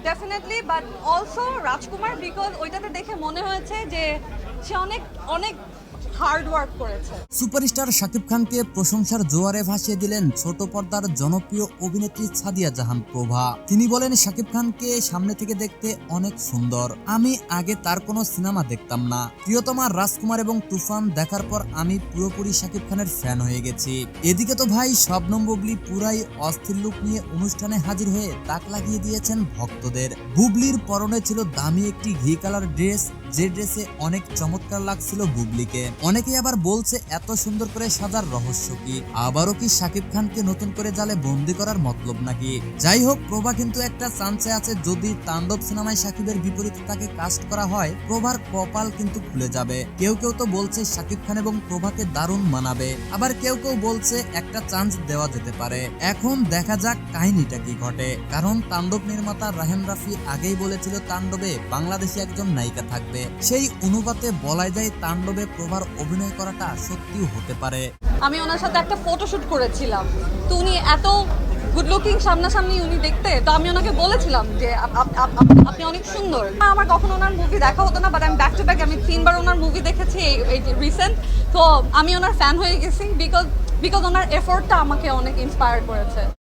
Definitely, but also Rajkumar, because ওইটাতে দেখে মনে হয়েছে যে সে অনেক অনেক হার্ড ওয়ার্ক করেছে। সুপারস্টার শাকিব খানকে প্রশংসার জোয়ারে ভাসিয়ে দিলেন ছোট পর্দার জনপ্রিয় অভিনেত্রী সাদিয়া জাহান প্রভা। তিনি বলেন, শাকিব খানকে সামনে থেকে দেখতে অনেক সুন্দর। আমি আগে তার কোনো সিনেমা দেখতাম না। প্রিয়তমা, রাজকুমার এবং তুফান দেখার পর আমি পুরোপুরি শাকিব খানের ফ্যান হয়ে গেছি। এদিকে তো ভাই শবনম বুবলি পুরাই অস্থির লুক নিয়ে অনুষ্ঠানে হাজির হয়ে তাক লাগিয়ে দিয়েছেন ভক্তদের। বুবলির পরনে ছিল দামি একটি ঘি কালার ড্রেস, যে ড্রেসে অনেক চমৎকার লাগছিল বুবলিকে। অনেকেই আবার বলছে এত সুন্দর করে সাজার রহস্য কি, আবারও কি শাকিব খানকে নতুন করে জালে বন্দি করার মতলব নাকি? যাই হোক, প্রভা কিন্তু একটা চান্সে আছে। যদি তাণ্ডব সিনেমায় শাকিবের বিপরীতে তাকে কাস্ট করা হয়, প্রভার কপাল কিন্তু খুলে যাবে। কেউ কেউ তো বলছে শাকিব খান এবং প্রভাকে দারুণ মানাবে, আবার কেউ কেউ বলছে একটা চান্স দেওয়া যেতে পারে। এখন দেখা যাক কাহিনীটা কি ঘটে, কারণ তাণ্ডব নির্মাতা রাহেন রাফি আগেই বলেছিল তাণ্ডবে বাংলাদেশি একজন নায়িকা থাকবে। সেই অনুপাতে বলা যায় তাণ্ডবে প্রভার অভিনয় করাটা সত্যিও হতে পারে। আমি ওনার সাথে একটা ফটোশুট করেছিলাম, তো উনি এত গুড লুকিং সামনাসামনি উনি দেখতে, তো আমি ওনাকে বলেছিলাম যে আপনি অনেক সুন্দর। আমার কখনো ওনার মুভি দেখা হতো না, বাট আমি ব্যাক টু ব্যাক আমি 3বার ওনার মুভি দেখেছি এই রিসেন্ট। তো আমি ওনার ফ্যান হয়ে গেছি, বিকজ ওনার এফোর্টটা আমাকে অনেক ইন্সপায়ার করেছে।